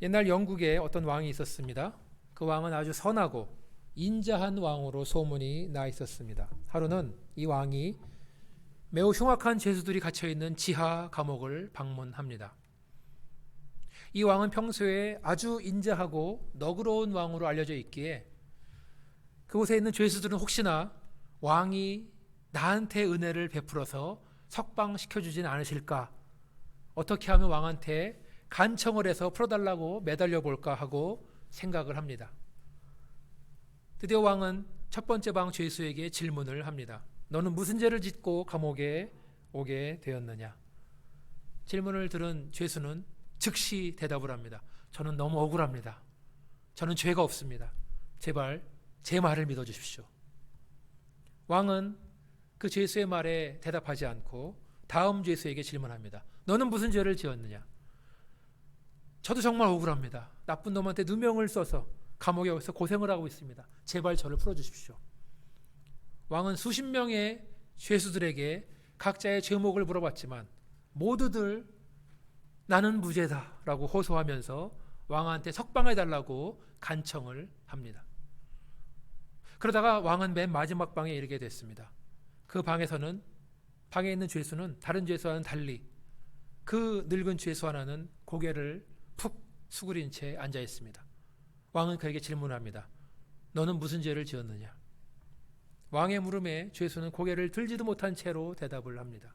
옛날 영국에 어떤 왕이 있었습니다. 그 왕은 아주 선하고 인자한 왕으로 소문이 나 있었습니다. 하루는 이 왕이 매우 흉악한 죄수들이 갇혀 있는 지하 감옥을 방문합니다. 이 왕은 평소에 아주 인자하고 너그러운 왕으로 알려져 있기에 그곳에 있는 죄수들은 혹시나 왕이 나한테 은혜를 베풀어서 석방시켜주진 않으실까, 어떻게 하면 왕한테 간청을 해서 풀어달라고 매달려 볼까 하고 생각을 합니다. 드디어 왕은 첫 번째 방 죄수에게 질문을 합니다. 너는 무슨 죄를 짓고 감옥에 오게 되었느냐? 질문을 들은 죄수는 즉시 대답을 합니다. 저는 너무 억울합니다. 저는 죄가 없습니다. 제발 제 말을 믿어주십시오. 왕은 그 죄수의 말에 대답하지 않고 다음 죄수에게 질문합니다. 너는 무슨 죄를 지었느냐? 저도 정말 억울합니다. 나쁜 놈한테 누명을 써서 감옥에 와서 고생을 하고 있습니다. 제발 저를 풀어주십시오. 왕은 수십 명의 죄수들에게 각자의 죄목을 물어봤지만 모두들 나는 무죄다라고 호소하면서 왕한테 석방해달라고 간청을 합니다. 그러다가 왕은 맨 마지막 방에 이르게 됐습니다. 그 방에서는 방에 있는 죄수는 다른 죄수와는 달리 그 늙은 죄수 하나는 고개를 푹 수그린 채 앉아 있습니다. 왕은 그에게 질문합니다. 너는 무슨 죄를 지었느냐? 왕의 물음에 죄수는 고개를 들지도 못한 채로 대답을 합니다.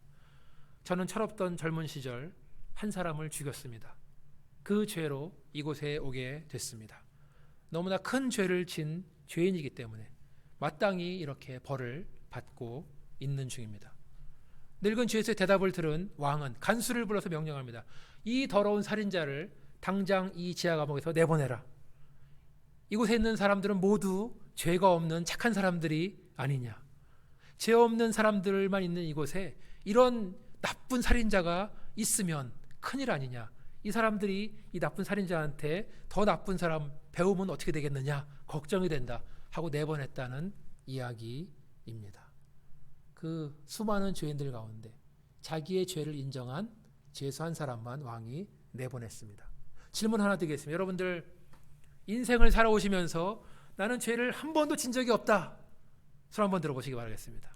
저는 철없던 젊은 시절 한 사람을 죽였습니다. 그 죄로 이곳에 오게 됐습니다. 너무나 큰 죄를 진 죄인이기 때문에 마땅히 이렇게 벌을 받고 있는 중입니다. 늙은 죄수의 대답을 들은 왕은 간수를 불러서 명령합니다. 이 더러운 살인자를 당장 이 지하 감옥에서 내보내라. 이곳에 있는 사람들은 모두 죄가 없는 착한 사람들이 아니냐. 죄 없는 사람들만 있는 이곳에 이런 나쁜 살인자가 있으면 큰일 아니냐. 이 사람들이 이 나쁜 살인자한테 더 나쁜 사람 배우면 어떻게 되겠느냐. 걱정이 된다 하고 내보냈다는 이야기입니다. 그 수많은 죄인들 가운데 자기의 죄를 인정한 죄수 한 사람만 왕이 내보냈습니다. 질문 하나 드리겠습니다. 여러분들 인생을 살아오시면서 나는 죄를 한 번도 진 적이 없다. 손 한번 들어보시기 바라겠습니다.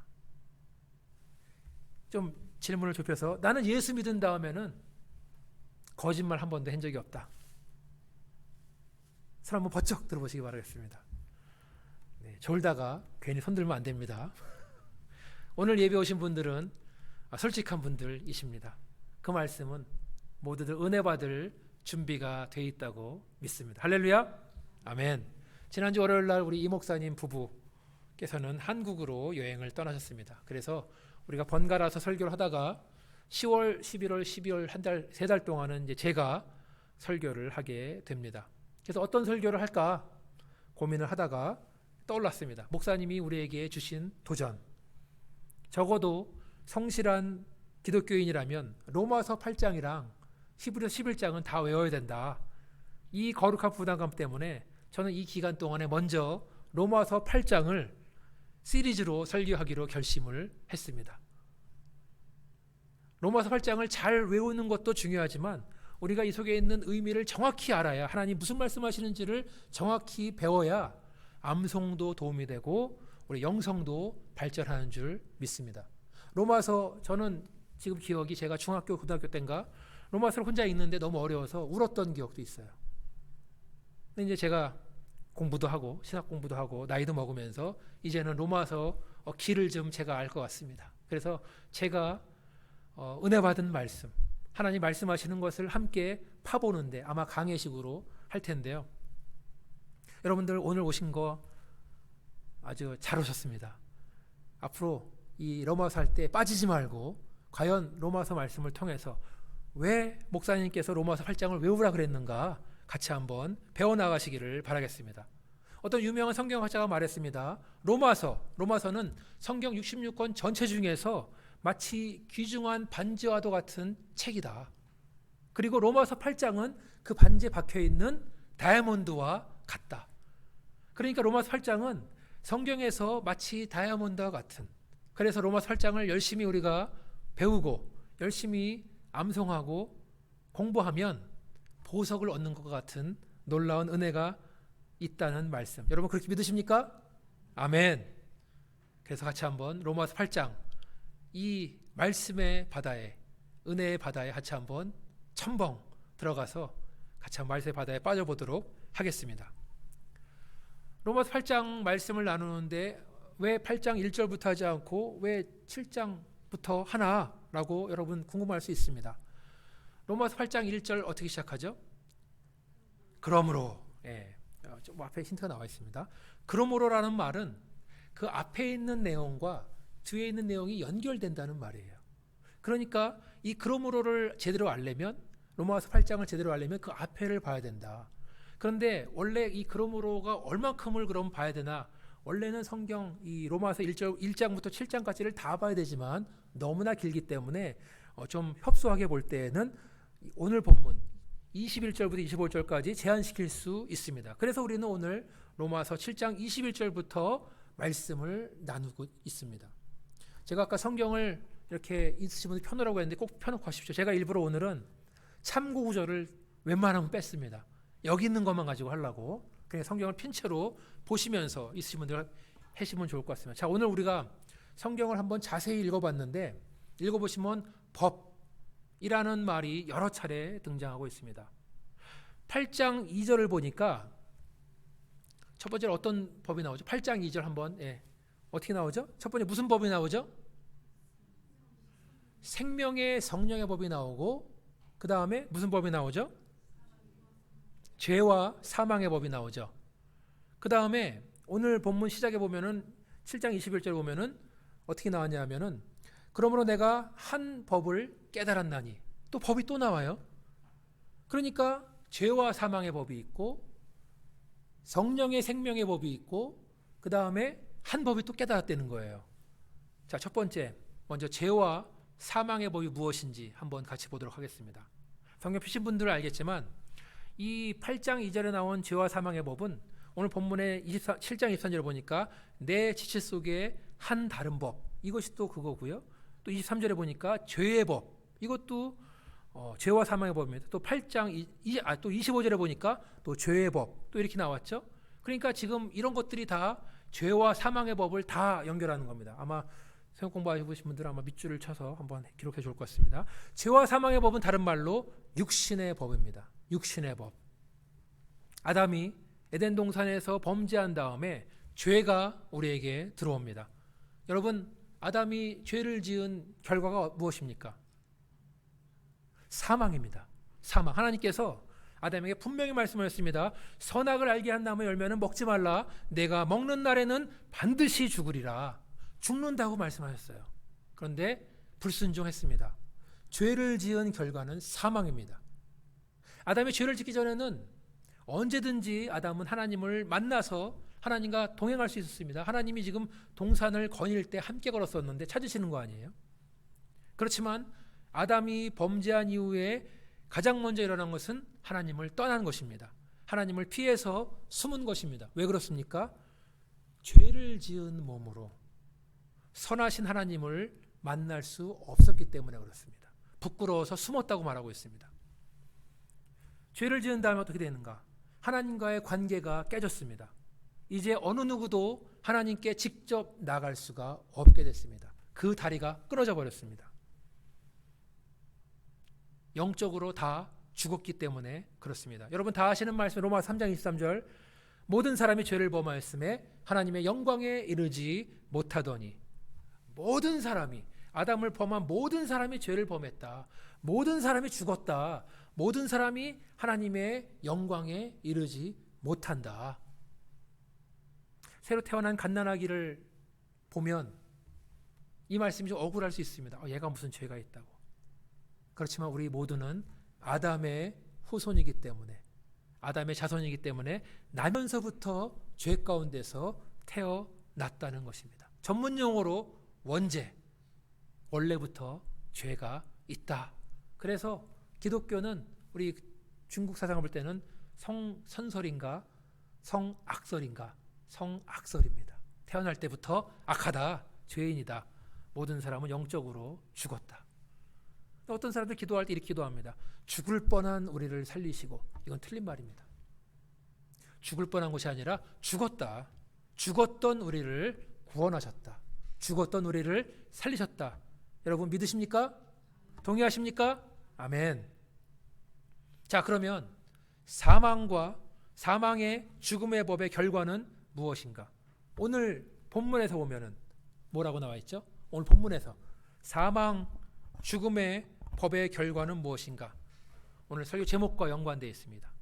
좀 질문을 좁혀서 나는 예수 믿은 다음에는 거짓말 한 번도 한 적이 없다. 손 한번 번쩍 들어보시기 바라겠습니다. 네, 졸다가 괜히 손 들면 안 됩니다. 오늘 예배 오신 분들은 솔직한 분들이십니다. 그 말씀은 모두들 은혜 받을 준비가 돼 있다고 믿습니다. 할렐루야. 아멘. 지난주 월요일 날 우리 이 목사님 부부께서는 한국으로 여행을 떠나셨습니다. 그래서 우리가 번갈아서 설교를 하다가 10월, 11월, 12월 한 달, 세 달 동안은 이제 제가 설교를 하게 됩니다. 그래서 어떤 설교를 할까 고민을 하다가 떠올랐습니다. 목사님이 우리에게 주신 도전. 적어도 성실한 기독교인이라면 로마서 8장이랑 히브리서 11장은 다 외워야 된다. 이 거룩한 부담감 때문에 저는 이 기간 동안에 먼저 로마서 8장을 시리즈로 설교하기로 결심을 했습니다. 로마서 8장을 잘 외우는 것도 중요하지만 우리가 이 속에 있는 의미를 정확히 알아야, 하나님 무슨 말씀하시는지를 정확히 배워야 암송도 도움이 되고 우리 영성도 발전하는 줄 믿습니다. 로마서, 저는 지금 기억이 제가 중학교 고등학교 때인가 로마서를 혼자 읽는데 너무 어려워서 울었던 기억도 있어요. 근데 이제 제가 공부도 하고 신학 공부도 하고 나이도 먹으면서 이제는 로마서 길을 좀 제가 알 것 같습니다. 그래서 제가 은혜 받은 말씀, 하나님 말씀하시는 것을 함께 파보는데 아마 강해식으로 할 텐데요. 여러분들 오늘 오신 거 아주 잘 오셨습니다. 앞으로 이 로마서 할 때 빠지지 말고 과연 로마서 말씀을 통해서 왜 목사님께서 로마서 8장을 외우라 그랬는가 같이 한번 배워나가시기를 바라겠습니다. 어떤 유명한 성경학자가 말했습니다. 로마서는 성경 66권 전체 중에서 마치 귀중한 반지와도 같은 책이다. 그리고 로마서 8장은 그 반지에 박혀있는 다이아몬드와 같다. 그러니까 로마서 8장은 성경에서 마치 다이아몬드와 같은, 그래서 로마서 8장을 열심히 우리가 배우고 열심히 암송하고 공부하면 보석을 얻는 것과 같은 놀라운 은혜가 있다는 말씀. 여러분 그렇게 믿으십니까? 아멘. 그래서 같이 한번 로마서 8장 이 말씀의 바다에, 은혜의 바다에 같이 한번 첨벙 들어가서 같이 한번 말씀의 바다에 빠져보도록 하겠습니다. 로마서 8장 말씀을 나누는데 왜 8장 1절부터 하지 않고 왜 7장부터 하나라고 여러분 궁금할 수 있습니다. 로마서 8장 1절 어떻게 시작하죠? 그러므로, 좀 앞에 힌트가 나와 있습니다. 그러므로라는 말은 그 앞에 있는 내용과 뒤에 있는 내용이 연결된다는 말이에요. 그러니까 이 그러므로를 제대로 알려면, 로마서 8장을 제대로 알려면 그 앞에를 봐야 된다. 그런데 원래 이 그러므로가 얼만큼을 그럼 봐야 되나? 원래는 성경 이 로마서 1장부터 7장까지를 다 봐야 되지만 너무나 길기 때문에 좀 협소하게 볼 때에는 오늘 본문 21절부터 25절까지 제한시킬 수 있습니다. 그래서 우리는 오늘 로마서 7장 21절부터 말씀을 나누고 있습니다. 제가 아까 성경을 이렇게 있으신 분들 펴놓으라고 했는데 꼭 펴놓고 하십시오. 제가 일부러 오늘은 참고 구절을 웬만하면 뺐습니다. 여기 있는 것만 가지고 하려고. 그냥 성경을 핀 채로 보시면서 있으신 분들 하시면 좋을 것 같습니다. 자, 오늘 우리가 성경을 한번 자세히 읽어봤는데 읽어보시면 법이라는 말이 여러 차례 등장하고 있습니다. 8장 2절을 보니까 첫 번째로 어떤 법이 나오죠? 8장 2절 한번 어떻게 나오죠? 첫 번째 무슨 법이 나오죠? 생명의 성령의 법이 나오고 그 다음에 무슨 법이 나오죠? 죄와 사망의 법이 나오죠. 그 다음에 오늘 본문 시작에 보면은 7장 21절 보면은 어떻게 나왔냐면은 그러므로 내가 한 법을 깨달았나니 또 법이 또 나와요. 그러니까 죄와 사망의 법이 있고 성령의 생명의 법이 있고 그 다음에 한 법이 또 깨달았다는 거예요. 자, 첫 번째 먼저 죄와 사망의 법이 무엇인지 한번 같이 보도록 하겠습니다. 성경 피신 분들은 알겠지만 이 8장 2절에 나온 죄와 사망의 법은 오늘 본문의 7장 23절을 보니까 내 지체 속에 한 다른 법, 이것이 또 그거고요. 또 23절에 보니까 죄의 법, 이것도 죄와 사망의 법입니다. 또 8장 또 25절에 보니까 또 죄의 법, 또 이렇게 나왔죠. 그러니까 지금 이런 것들이 다 죄와 사망의 법을 다 연결하는 겁니다. 아마 성경 공부하시는 분들은 아마 밑줄을 쳐서 한번 기록해 좋을 것 같습니다. 죄와 사망의 법은 다른 말로 육신의 법입니다. 육신의 법. 아담이 에덴 동산에서 범죄한 다음에 죄가 우리에게 들어옵니다. 여러분, 아담이 죄를 지은 결과가 무엇입니까? 사망입니다. 사망. 하나님께서 아담에게 분명히 말씀하셨습니다. 선악을 알게 한 나무 열매는 먹지 말라. 내가 먹는 날에는 반드시 죽으리라. 죽는다고 말씀하셨어요. 그런데 불순종했습니다. 죄를 지은 결과는 사망입니다. 아담이 죄를 짓기 전에는 언제든지 아담은 하나님을 만나서 하나님과 동행할 수 있었습니다. 하나님이 지금 동산을 거닐 때 함께 걸었었는데 찾으시는 거 아니에요? 그렇지만 아담이 범죄한 이후에 가장 먼저 일어난 것은 하나님을 떠난 것입니다. 하나님을 피해서 숨은 것입니다. 왜 그렇습니까? 죄를 지은 몸으로 선하신 하나님을 만날 수 없었기 때문에 그렇습니다. 부끄러워서 숨었다고 말하고 있습니다. 죄를 지은 다음에 어떻게 되는가? 하나님과의 관계가 깨졌습니다. 이제 어느 누구도 하나님께 직접 나갈 수가 없게 됐습니다. 그 다리가 끊어져 버렸습니다. 영적으로 다 죽었기 때문에 그렇습니다. 여러분 다 아시는 말씀 로마서 3장 23절 모든 사람이 죄를 범하였음에 하나님의 영광에 이르지 못하더니 모든 사람이 아담을 범한 모든 사람이 죄를 범했다. 모든 사람이 죽었다. 모든 사람이 하나님의 영광에 이르지 못한다. 새로 태어난 갓난아기를 보면 이 말씀이 좀 억울할 수 있습니다. 얘가 무슨 죄가 있다고. 그렇지만 우리 모두는 아담의 후손이기 때문에 아담의 자손이기 때문에 나면서부터 죄 가운데서 태어났다는 것입니다. 전문 용어로 원죄, 원래부터 죄가 있다. 그래서 기독교는 우리 중국 사상을 볼 때는 성선설인가 성악설인가 성악설입니다. 태어날 때부터 악하다, 죄인이다. 모든 사람은 영적으로 죽었다. 어떤 사람들 기도할 때 이렇게 기도합니다. 죽을 뻔한 우리를 살리시고. 이건 틀린 말입니다. 죽을 뻔한 것이 아니라 죽었다. 죽었던 우리를 구원하셨다. 죽었던 우리를 살리셨다. 여러분 믿으십니까? 동의하십니까? 아멘. 자, 그러면 사망과 사망의 죽음의 법의 결과는 무엇인가? 오늘 본문에서 보면은 뭐라고 나와 있죠? 오늘 본문에서 사망, 죽음의 법의 결과는 무엇인가? 오늘 설교 제목과 연관되어 있습니다.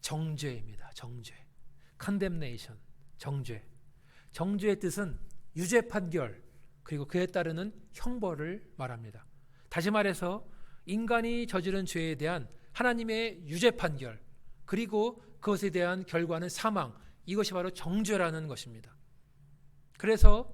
정죄입니다. 정죄. condemnation. 정죄. 정죄의 뜻은 유죄 판결, 그리고 그에 따르는 형벌을 말합니다. 다시 말해서 인간이 저지른 죄에 대한 하나님의 유죄 판결, 그리고 그것에 대한 결과는 사망, 이것이 바로 정죄라는 것입니다. 그래서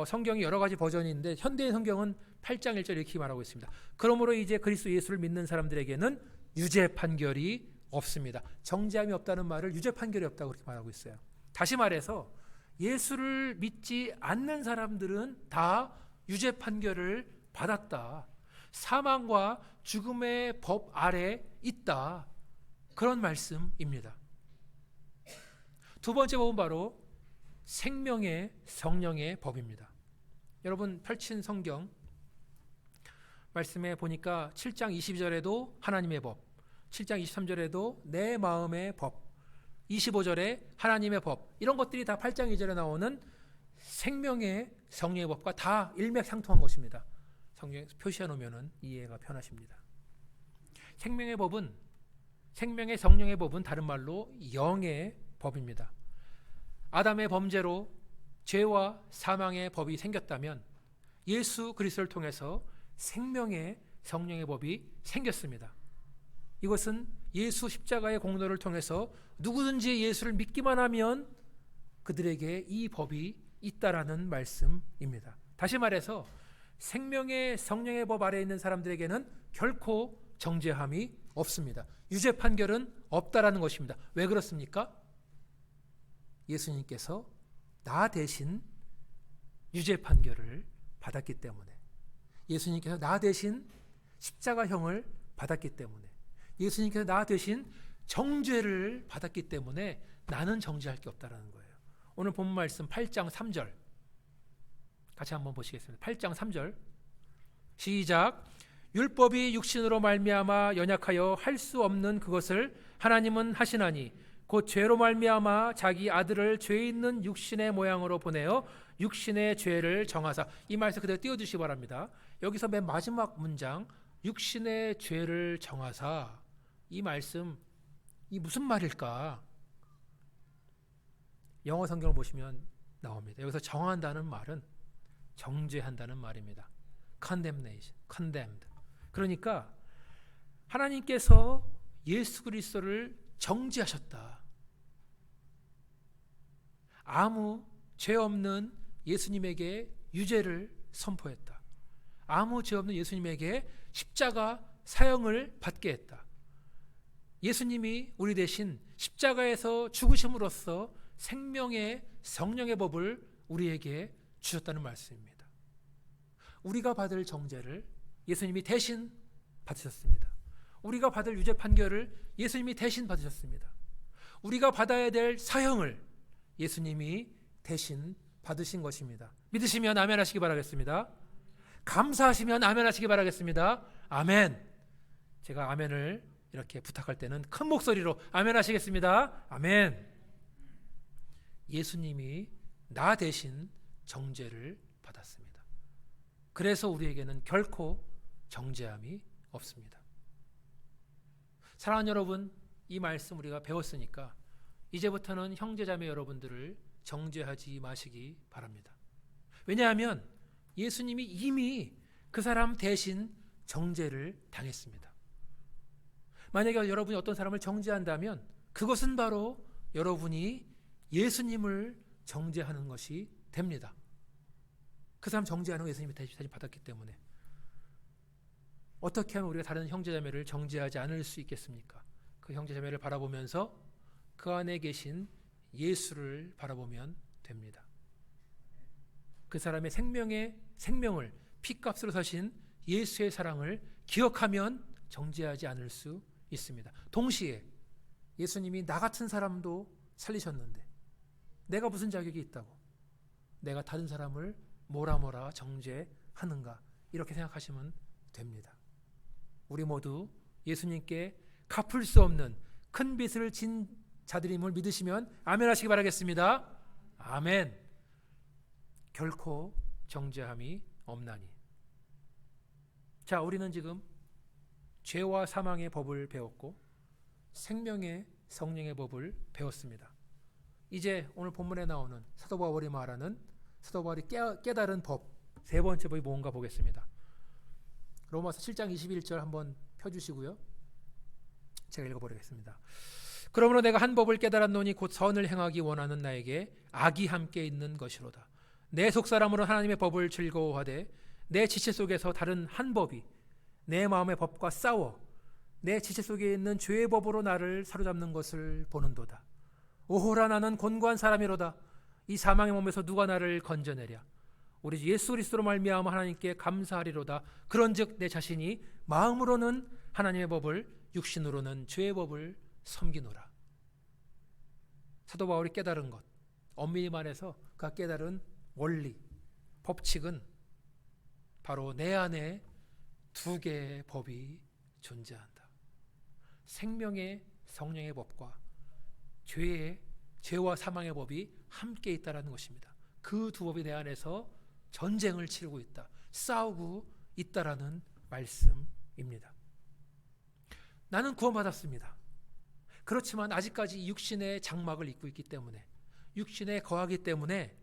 성경이 여러 가지 버전이 있는데 현대의 성경은 8장 1절 이렇게 말하고 있습니다. 그러므로 이제 그리스도 예수를 믿는 사람들에게는 유죄 판결이 없습니다. 정죄함이 없다는 말을 유죄 판결이 없다고 그렇게 말하고 있어요. 다시 말해서 예수를 믿지 않는 사람들은 다 유죄 판결을 받았다. 사망과 죽음의 법 아래 있다. 그런 말씀입니다. 두 번째 법은 바로 생명의 성령의 법입니다. 여러분 펼친 성경 말씀에 보니까 7장 22절에도 하나님의 법, 7장 23절에도 내 마음의 법, 25절에 하나님의 법, 이런 것들이 다 8장 2절에 나오는 생명의 성령의 법과 다 일맥상통한 것입니다. 성경에 표시해 놓으면 이해가 편하십니다. 생명의 법은, 생명의 성령의 법은 다른 말로 영의 법입니다. 아담의 범죄로 죄와 사망의 법이 생겼다면 예수 그리스도를 통해서 생명의 성령의 법이 생겼습니다. 이것은 예수 십자가의 공로를 통해서 누구든지 예수를 믿기만 하면 그들에게 이 법이 있다라는 말씀입니다. 다시 말해서 생명의 성령의 법 아래에 있는 사람들에게는 결코 정죄함이 없습니다. 유죄 판결은 없다라는 것입니다. 왜 그렇습니까? 예수님께서 나 대신 유죄 판결을 받았기 때문에, 예수님께서 나 대신 십자가형을 받았기 때문에, 예수님께서 나 대신 정죄를 받았기 때문에 나는 정죄할 게 없다라는 거예요. 오늘 본문 말씀 8장 3절 같이 한번 보시겠습니다. 8장 3절 시작. 율법이 육신으로 말미암아 연약하여 할 수 없는 그것을 하나님은 하시나니 곧 죄로 말미암아 자기 아들을 죄 있는 육신의 모양으로 보내어 육신의 죄를 정하사. 이 말씀 그대로 띄워주시기 바랍니다. 여기서 맨 마지막 문장 육신의 죄를 정하사, 이 말씀 이 무슨 말일까? 영어 성경을 보시면 나옵니다. 여기서 정한다는 말은 정죄한다는 말입니다. condemnation, condemned. 그러니까 하나님께서 예수 그리스도를 정죄하셨다. 아무 죄 없는 예수님에게 유죄를 선포했다. 아무 죄 없는 예수님에게 십자가 사형을 받게 했다. 예수님이 우리 대신 십자가에서 죽으심으로써 생명의 성령의 법을 우리에게 주셨다는 말씀입니다. 우리가 받을 정죄를 예수님이 대신 받으셨습니다. 우리가 받을 유죄 판결을 예수님이 대신 받으셨습니다. 우리가 받아야 될 사형을 예수님이 대신 받으신 것입니다. 믿으시면 아멘 하시기 바라겠습니다. 감사하시면 아멘 하시기 바라겠습니다. 아멘. 제가 아멘을 이렇게 부탁할 때는 큰 목소리로 아멘 하시겠습니다. 아멘. 예수님이 나 대신 정죄를 받았습니다. 그래서 우리에게는 결코 정죄함이 없습니다. 사랑하는 여러분, 이 말씀 우리가 배웠으니까 이제부터는 형제자매 여러분들을 정죄하지 마시기 바랍니다. 왜냐하면 예수님이 이미 그 사람 대신 정죄를 당했습니다. 만약에 여러분이 어떤 사람을 정죄한다면 그것은 바로 여러분이 예수님을 정죄하는 것이 됩니다. 그 사람 정죄하는 거 예수님이 대신 받았기 때문에 어떻게 하면 우리가 다른 형제자매를 정죄하지 않을 수 있겠습니까? 그 형제자매를 바라보면서 그 안에 계신 예수를 바라보면 됩니다. 그 사람의 생명을 피값으로 사신 예수의 사랑을 기억하면 정죄하지 않을 수 있습니다. 동시에 예수님이 나 같은 사람도 살리셨는데 내가 무슨 자격이 있다고 내가 다른 사람을 뭐라 정죄하는가, 이렇게 생각하시면 됩니다. 우리 모두 예수님께 갚을 수 없는 큰 빚을 진 자들임을 믿으시면 아멘 하시기 바라겠습니다. 아멘. 결코 정죄함이 없나니. 자, 우리는 지금 죄와 사망의 법을 배웠고 생명의 성령의 법을 배웠습니다. 이제 오늘 본문에 나오는 사도 바울이 말하는 사도 바울이 깨달은 법, 세 번째 법이 뭔가 보겠습니다. 로마서 7장 21절 한번 펴주시고요. 제가 읽어보겠습니다. 그러므로 내가 한 법을 깨달았노니 곧 선을 행하기 원하는 나에게 악이 함께 있는 것이로다. 내 속사람으로 하나님의 법을 즐거워하되 내 지체 속에서 다른 한 법이 내 마음의 법과 싸워 내 지체 속에 있는 죄의 법으로 나를 사로잡는 것을 보는도다. 오호라, 나는 곤고한 사람이로다. 이 사망의 몸에서 누가 나를 건져내랴. 우리 주 예수 그리스도로 말미암아 하나님께 감사하리로다. 그런즉 내 자신이 마음으로는 하나님의 법을, 육신으로는 죄의 법을 섬기노라. 사도 바울이 깨달은 것, 엄밀히 말해서 그가 깨달은 원리, 법칙은 바로 내 안에 두 개의 법이 존재한다. 생명의 성령의 법과 죄와 사망의 법이 함께 있다는 것입니다. 그 두 법이 내 안에서 전쟁을 치르고 있다, 싸우고 있다라는 말씀입니다. 나는 구원받았습니다. 그렇지만 아직까지 육신의 장막을 입고 있기 때문에, 육신에 거하기 때문에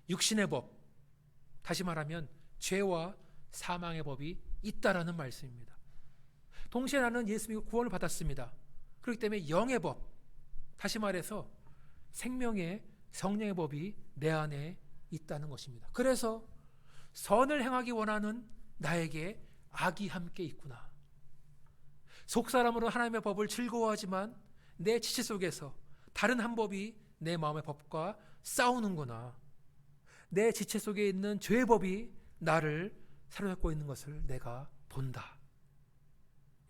육신의 법, 다시 말하면 죄와 사망의 법이 있다라는 말씀입니다. 동시에 나는 예수 믿고 구원을 받았습니다. 그렇기 때문에 영의 법, 다시 말해서 생명의 성령의 법이 내 안에 있다는 것입니다. 그래서 선을 행하기 원하는 나에게 악이 함께 있구나. 속사람으로 하나님의 법을 즐거워하지만 내 지체 속에서 다른 한 법이 내 마음의 법과 싸우는구나. 내 지체 속에 있는 죄의 법이 나를 사로잡고 있는 것을 내가 본다.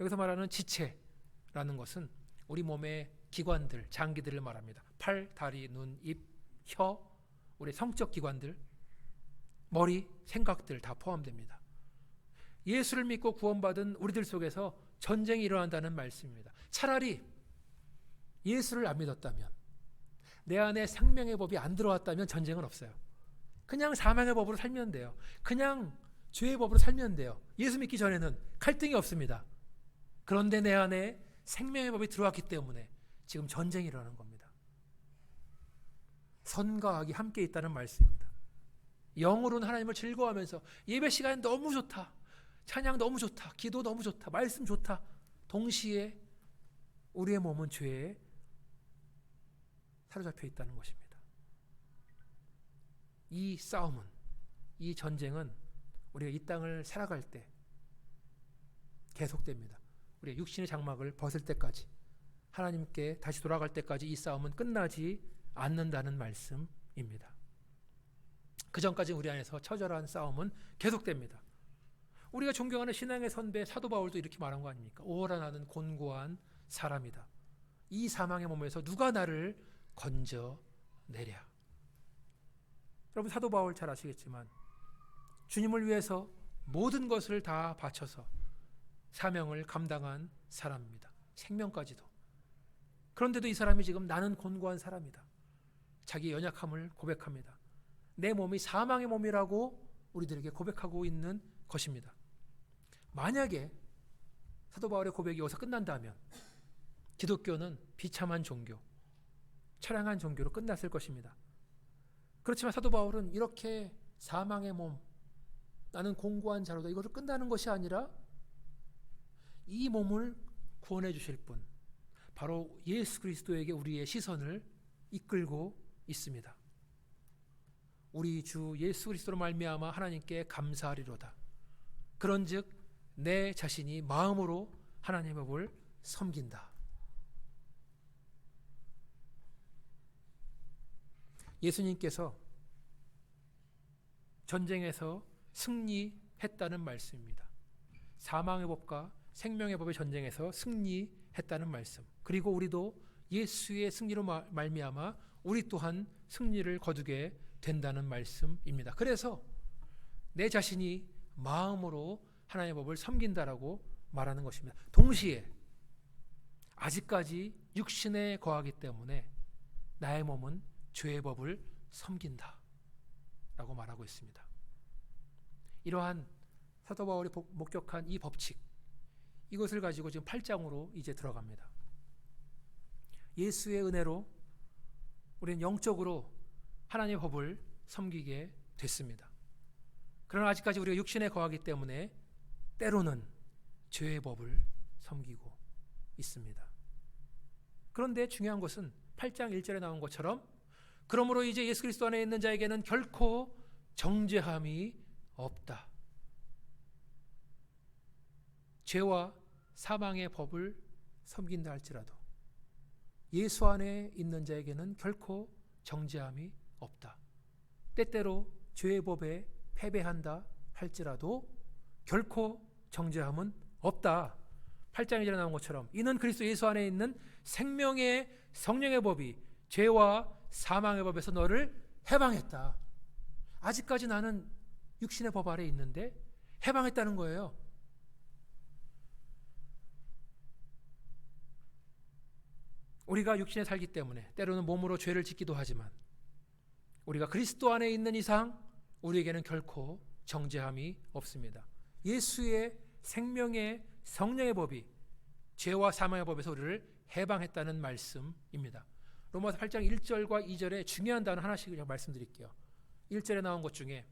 여기서 말하는 지체라는 것은 우리 몸의 기관들, 장기들을 말합니다. 팔, 다리, 눈, 입, 혀, 우리 성적 기관들, 머리, 생각들 다 포함됩니다. 예수를 믿고 구원받은 우리들 속에서 전쟁이 일어난다는 말씀입니다. 차라리 예수를 안 믿었다면, 내 안에 생명의 법이 안 들어왔다면 전쟁은 없어요. 그냥 사망의 법으로 살면 돼요. 그냥 죄의 법으로 살면 돼요. 예수 믿기 전에는 갈등이 없습니다. 그런데 내 안에 생명의 법이 들어왔기 때문에 지금 전쟁이 일어나는 겁니다. 선과 악이 함께 있다는 말씀입니다. 영으로는 하나님을 즐거워하면서 예배 시간 너무 좋다, 찬양 너무 좋다, 기도 너무 좋다, 말씀 좋다, 동시에 우리의 몸은 죄에 사로잡혀 있다는 것입니다. 이 싸움은, 이 전쟁은 우리가 이 땅을 살아갈 때 계속됩니다. 우리가 육신의 장막을 벗을 때까지, 하나님께 다시 돌아갈 때까지 이 싸움은 끝나지 않는다는 말씀입니다. 그 전까지 우리 안에서 처절한 싸움은 계속됩니다. 우리가 존경하는 신앙의 선배 사도 바울도 이렇게 말한 거 아닙니까? 오호라, 나는 곤고한 사람이다. 이 사망의 몸에서 누가 나를 건져내랴. 여러분, 사도 바울 잘 아시겠지만 주님을 위해서 모든 것을 다 바쳐서 사명을 감당한 사람입니다. 생명까지도. 그런데도 이 사람이 지금 나는 곤고한 사람이다, 자기 연약함을 고백합니다. 내 몸이 사망의 몸이라고 우리들에게 고백하고 있는 것입니다. 만약에 사도 바울의 고백이 여기서 끝난다면 기독교는 비참한 종교, 처량한 종교로 끝났을 것입니다. 그렇지만 사도 바울은 이렇게 사망의 몸, 나는 공고한 자로다, 이것을 끝나는 것이 아니라 이 몸을 구원해 주실 분, 바로 예수 그리스도에게 우리의 시선을 이끌고 있습니다. 우리 주 예수 그리스도로 말미암아 하나님께 감사하리로다. 그런즉 내 자신이 마음으로 하나님의 법을 섬긴다. 예수님께서 전쟁에서 승리했다는 말씀입니다. 사망의 법과 생명의 법의 전쟁에서 승리했다는 말씀. 그리고 우리도 예수의 승리로 말미암아 우리 또한 승리를 거두게 된다는 말씀입니다. 그래서 내 자신이 마음으로 하나님의 법을 섬긴다라고 말하는 것입니다. 동시에 아직까지 육신에 거하기 때문에 나의 몸은 죄의 법을 섬긴다 라고 말하고 있습니다. 이러한 사도 바울이 목격한 이 법칙, 이것을 가지고 지금 8장으로 이제 들어갑니다. 예수의 은혜로 우리는 영적으로 하나님의 법을 섬기게 됐습니다. 그러나 아직까지 우리가 육신에 거하기 때문에 때로는 죄의 법을 섬기고 있습니다. 그런데 중요한 것은 8장 1절에 나온 것처럼 그러므로 이제 예수 그리스도 안에 있는 자에게는 결코 정죄함이 없다. 죄와 사망의 법을 섬긴다 할지라도 예수 안에 있는 자에게는 결코 정죄함이 없다. 때때로 죄의 법에 패배한다 할지라도 결코 정죄함은 없다. 8장 2절에 나온 것처럼 이는 그리스도 예수 안에 있는 생명의 성령의 법이 죄와 사망의 법에서 너를 해방했다. 아직까지 나는 육신의 법 아래 있는데 해방했다는 거예요. 우리가 육신에 살기 때문에 때로는 몸으로 죄를 짓기도 하지만 우리가 그리스도 안에 있는 이상 우리에게는 결코 정죄함이 없습니다. 예수의 생명의 성령의 법이 죄와 사망의 법에서 우리를 해방했다는 말씀입니다. 로마서 8장 1절과 2절에 중요한 단어 하나씩 그냥 말씀드릴게요. 1절에 나온 것 중에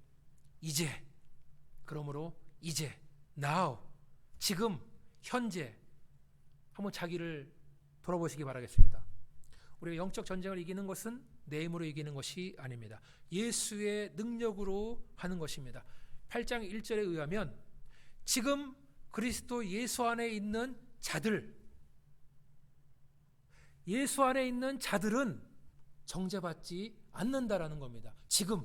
이제, 그러므로 이제, now, 지금, 현재 한번 자기를 돌아보시기 바라겠습니다. 우리가 영적 전쟁을 이기는 것은 내 힘으로 이기는 것이 아닙니다. 예수의 능력으로 하는 것입니다. 8장 1절에 의하면 지금 그리스도 예수 안에 있는 자들, 예수 안에 있는 자들은 정죄받지 않는다라는 겁니다. 지금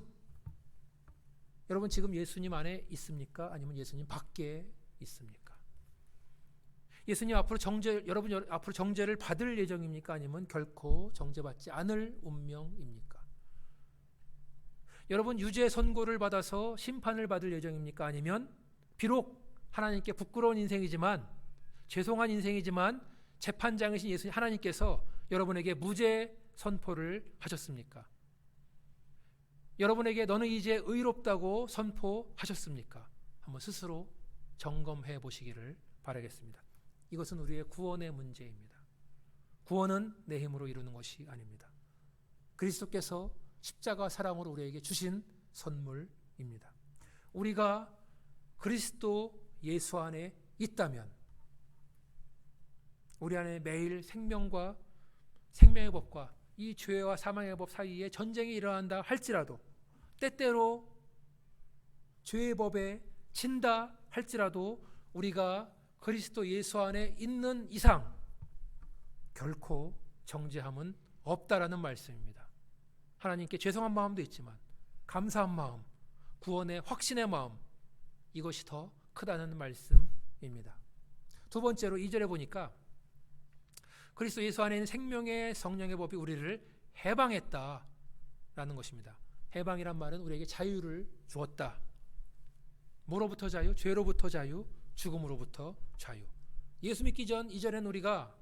여러분 지금 예수님 안에 있습니까? 아니면 예수님 밖에 있습니까? 예수님 앞으로 여러분 앞으로 정죄를 받을 예정입니까? 아니면 결코 정죄받지 않을 운명입니까? 여러분 유죄 선고를 받아서 심판을 받을 예정입니까? 아니면 비록 하나님께 부끄러운 인생이지만 죄송한 인생이지만 재판장이신 예수님 하나님께서 여러분에게 무죄 선포를 하셨습니까? 여러분에게 너는 이제 의롭다고 선포하셨습니까? 한번 스스로 점검해 보시기를 바라겠습니다. 이것은 우리의 구원의 문제입니다. 구원은 내 힘으로 이루는 것이 아닙니다. 그리스도께서 십자가 사랑으로 우리에게 주신 선물입니다. 우리가 그리스도 예수 안에 있다면 우리 안에 매일 생명과 생명의 법과 이 죄와 사망의 법 사이에 전쟁이 일어난다 할지라도 때때로 죄의 법에 진다 할지라도 우리가 그리스도 예수 안에 있는 이상 결코 정죄함은 없다라는 말씀입니다. 하나님께 죄송한 마음도 있지만 감사한 마음, 구원의 확신의 마음, 이것이 더 크다는 말씀입니다. 두 번째로 2절에 보니까 그리스도 예수 안에 있는 생명의 성령의 법이 우리를 해방했다라는 것입니다. 해방이란 말은 우리에게 자유를 주었다. 뭐로부터 자유? 죄로부터 자유, 죽음으로부터 자유. 예수 믿기 전 이전에는 우리가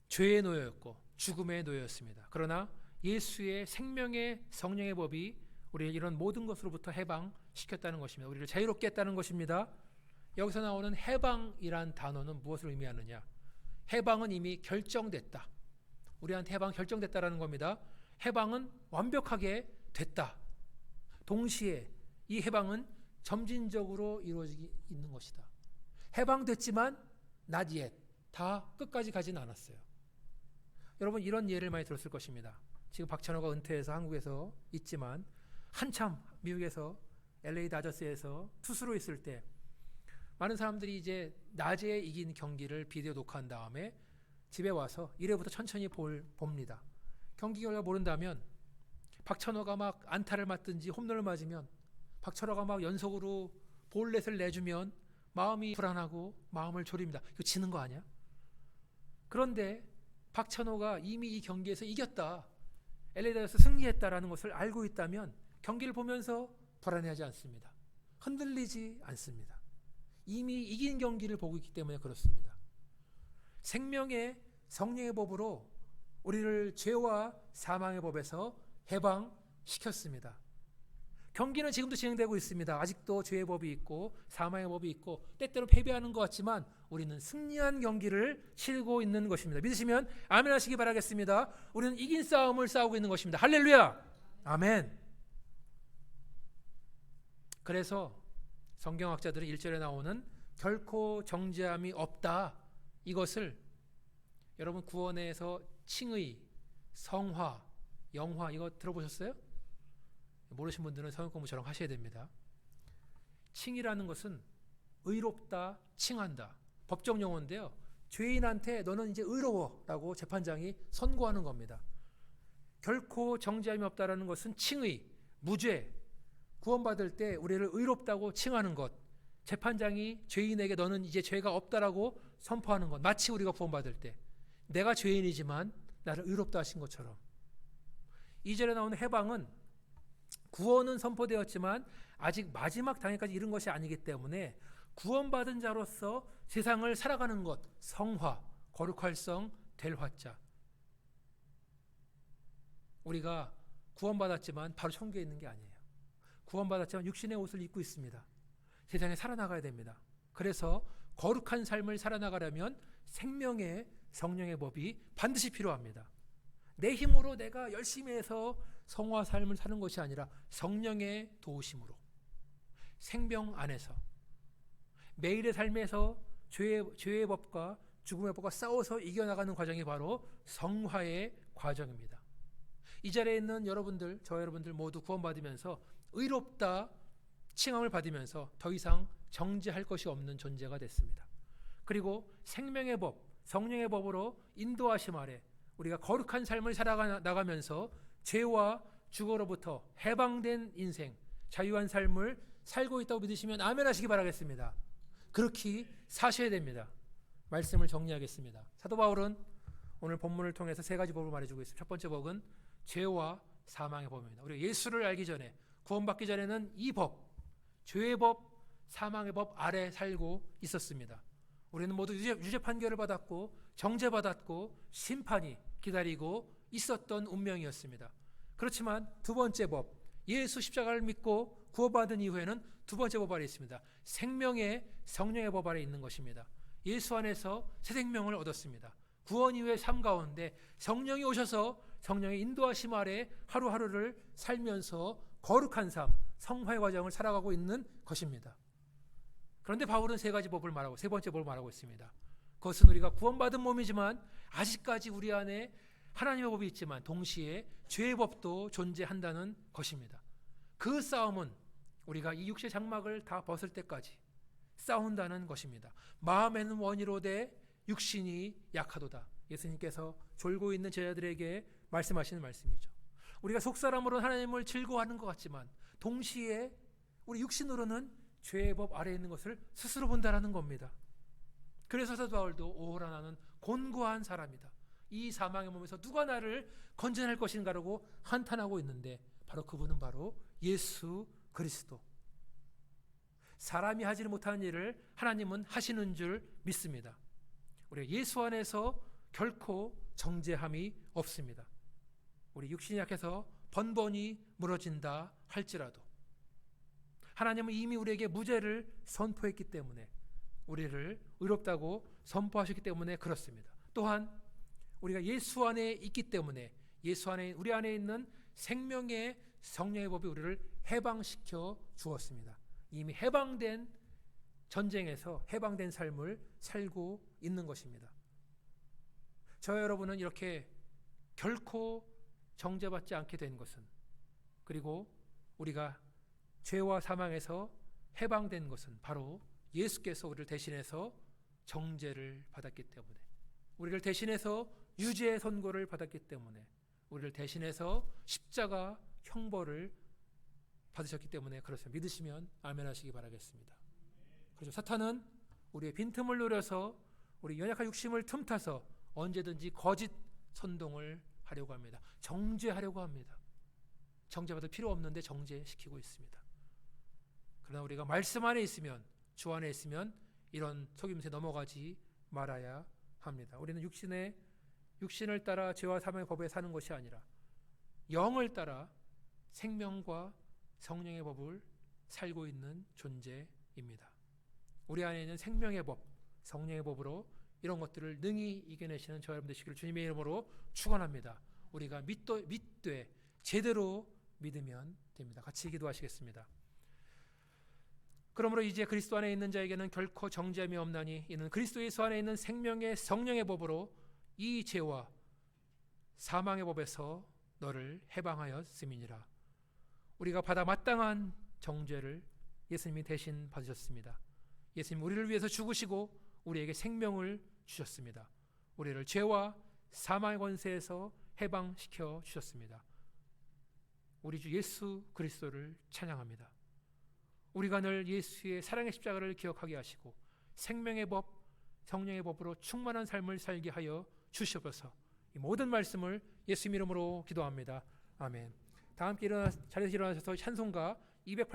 죄의 노예였고 죽음의 노예였습니다. 그러나 예수의 생명의 성령의 법이 우리를 이런 모든 것으로부터 해방시켰다는 것입니다. 우리를 자유롭게 했다는 것입니다. 여기서 나오는 해방이란 단어는 무엇을 의미하느냐? 해방은 이미 결정됐다. 우리한테 해방 결정됐다라는 겁니다. 해방은 완벽하게 됐다. 동시에 이 해방은 점진적으로 이루어지고 있는 것이다. 해방됐지만 not yet. 다 끝까지 가진 않았어요. 여러분 이런 예를 많이 들었을 것입니다. 지금 박찬호가 은퇴해서 한국에서 있지만 한참 미국에서 LA 다저스에서 투수로 있을 때 많은 사람들이 이제 낮에 이긴 경기를 비디오 녹화한 다음에 집에 와서 1회부터 천천히 봅니다. 경기 결과 모른다면 박찬호가 막 안타를 맞든지 홈런을 맞으면 박철호가 막 연속으로 볼넷을 내주면 마음이 불안하고 마음을 졸입니다. 이거 지는 거 아니야? 그런데 박찬호가 이미 이 경기에서 이겼다, LA에서 승리했다라는 것을 알고 있다면 경기를 보면서 불안해하지 않습니다. 흔들리지 않습니다. 이미 이긴 경기를 보고 있기 때문에 그렇습니다. 생명의 성령의 법으로 우리를 죄와 사망의 법에서 해방시켰습니다. 경기는 지금도 진행되고 있습니다. 아직도 죄의 법이 있고 사망의 법이 있고 때때로 패배하는 것 같지만 우리는 승리한 경기를 치르고 있는 것입니다. 믿으시면 아멘 하시기 바라겠습니다. 우리는 이긴 싸움을 싸우고 있는 것입니다. 할렐루야! 아멘. 그래서 성경학자들은 1절에 나오는 결코 정죄함이 없다, 이것을 여러분 구원에서 칭의, 성화, 영화 이거 들어보셨어요? 모르신 분들은 성경 공부 저랑 하셔야 됩니다. 칭이라는 것은 의롭다, 칭한다, 법정 용어인데요. 죄인한테 너는 이제 의로워라고 재판장이 선고하는 겁니다. 결코 정죄함이 없다라는 것은 칭의, 무죄, 구원받을 때 우리를 의롭다고 칭하는 것, 재판장이 죄인에게 너는 이제 죄가 없다라고 선포하는 것, 마치 우리가 구원받을 때 내가 죄인이지만 나를 의롭다 하신 것처럼. 2절에 나오는 해방은 구원은 선포되었지만 아직 마지막 단계까지 이른 것이 아니기 때문에 구원받은 자로서 세상을 살아가는 것, 성화, 거룩할 성, 될 화자. 우리가 구원받았지만 바로 천국에 있는 게 아니에요. 구원받았지만 육신의 옷을 입고 있습니다. 세상에 살아나가야 됩니다. 그래서 거룩한 삶을 살아나가려면 생명의 성령의 법이 반드시 필요합니다. 내 힘으로 내가 열심히 해서 성화 삶을 사는 것이 아니라 성령의 도우심으로 생명 안에서 매일의 삶에서 죄의 법과 죽음의 법과 싸워서 이겨나가는 과정이 바로 성화의 과정입니다. 이 자리에 있는 여러분들, 저 여러분들 모두 구원받으면서 의롭다 칭함을 받으면서 더 이상 정죄할 것이 없는 존재가 됐습니다. 그리고 생명의 법, 성령의 법으로 인도하심 아래 우리가 거룩한 삶을 살아나가면서 죄와 죽어로부터 해방된 인생, 자유한 삶을 살고 있다고 믿으시면 아멘 하시기 바라겠습니다. 그렇게 사셔야 됩니다. 말씀을 정리하겠습니다. 사도 바울은 오늘 본문을 통해서 세 가지 법을 말해주고 있습니다. 첫 번째 법은 죄와 사망의 법입니다. 우리가 예수를 알기 전에, 구원받기 전에는 이 법, 죄의 법, 사망의 법 아래 살고 있었습니다. 우리는 모두 유죄 판결을 받았고 정죄받았고 심판이 기다리고 있었던 운명이었습니다. 그렇지만 두 번째 법, 예수 십자가를 믿고 구원받은 이후에는 두 번째 법 아래 있습니다. 생명의 성령의 법 아래 있는 것입니다. 예수 안에서 새 생명을 얻었습니다. 구원 이후의 삶 가운데 성령이 오셔서 성령의 인도하심 아래 하루하루를 살면서 거룩한 삶, 성화의 과정을 살아가고 있는 것입니다. 그런데 바울은 세 가지 법을 말하고 세 번째 법을 말하고 있습니다. 그것은 우리가 구원받은 몸이지만 아직까지 우리 안에 하나님의 법이 있지만 동시에 죄의 법도 존재한다는 것입니다. 그 싸움은 우리가 이 육체 장막을 다 벗을 때까지 싸운다는 것입니다. 마음에는 원이로되 육신이 약하도다. 예수님께서 졸고 있는 제자들에게 말씀하시는 말씀이죠. 우리가 속사람으로는 하나님을 즐거워하는 것 같지만 동시에 우리 육신으로는 죄의 법 아래에 있는 것을 스스로 본다라는 겁니다. 그래서 사도 바울도 오호라 나는 곤고한 사람이다. 이 사망의 몸에서 누가 나를 건져낼 것인가라고 한탄하고 있는데 바로 그분은 바로 예수 그리스도. 사람이 하지 못하는 일을 하나님은 하시는 줄 믿습니다. 우리가 예수 안에서 결코 정죄함이 없습니다. 우리 육신이 약해서 번번이 무너진다 할지라도 하나님은 이미 우리에게 무죄를 선포했기 때문에 우리를 의롭다고 선포하셨기 때문에 그렇습니다. 또한 우리가 예수 안에 있기 때문에 예수 안에 우리 안에 있는 생명의 성령의 법이 우리를 해방시켜 주었습니다. 이미 해방된 전쟁에서 해방된 삶을 살고 있는 것입니다. 저와 여러분은 이렇게 결코 정죄받지 않게 된 것은, 그리고 우리가 죄와 사망에서 해방된 것은 바로 예수께서 우리를 대신해서 정죄를 받았기 때문에, 우리를 대신해서 유죄의 선고를 받았기 때문에, 우리를 대신해서 십자가 형벌을 받으셨기 때문에 그렇습니다. 믿으시면 아멘 하시기 바라겠습니다. 그렇죠. 사탄은 우리의 빈틈을 노려서 우리 연약한 육심을 틈타서 언제든지 거짓 선동을 하려고 합니다. 정죄하려고 합니다. 정죄받을 필요 없는데 정죄시키고 있습니다. 그러나 우리가 말씀 안에 있으면, 주 안에 있으면 이런 속임수에 넘어가지 말아야 합니다. 우리는 육신을 따라 죄와 사망의 법에 사는 것이 아니라 영을 따라 생명과 성령의 법을 살고 있는 존재입니다. 우리 안에 있는 생명의 법, 성령의 법으로 이런 것들을 능히 이겨내시는 저 여러분 되시기를 주님의 이름으로 축원합니다. 우리가 믿되 제대로 믿으면 됩니다. 같이 기도하시겠습니다. 그러므로 이제 그리스도 안에 있는 자에게는 결코 정죄함이 없나니 이는 그리스도 예수 안에 있는 생명의 성령의 법으로 이 죄와 사망의 법에서 너를 해방하였음이니라. 우리가 받아 마땅한 정죄를 예수님이 대신 받으셨습니다. 예수님 우리를 위해서 죽으시고 우리에게 생명을 주셨습니다. 우리를 죄와 사망의 권세에서 해방시켜 주셨습니다. 우리 주 예수 그리스도를 찬양합니다. 우리가 늘 예수의 사랑의 십자가를 기억하게 하시고 생명의 법, 성령의 법으로 충만한 삶을 살게 하여 주시옵소서. 이 모든 말씀을 예수 이름으로 기도합니다. 아멘. 다 함께 자리에서 일어나셔서 찬송가 280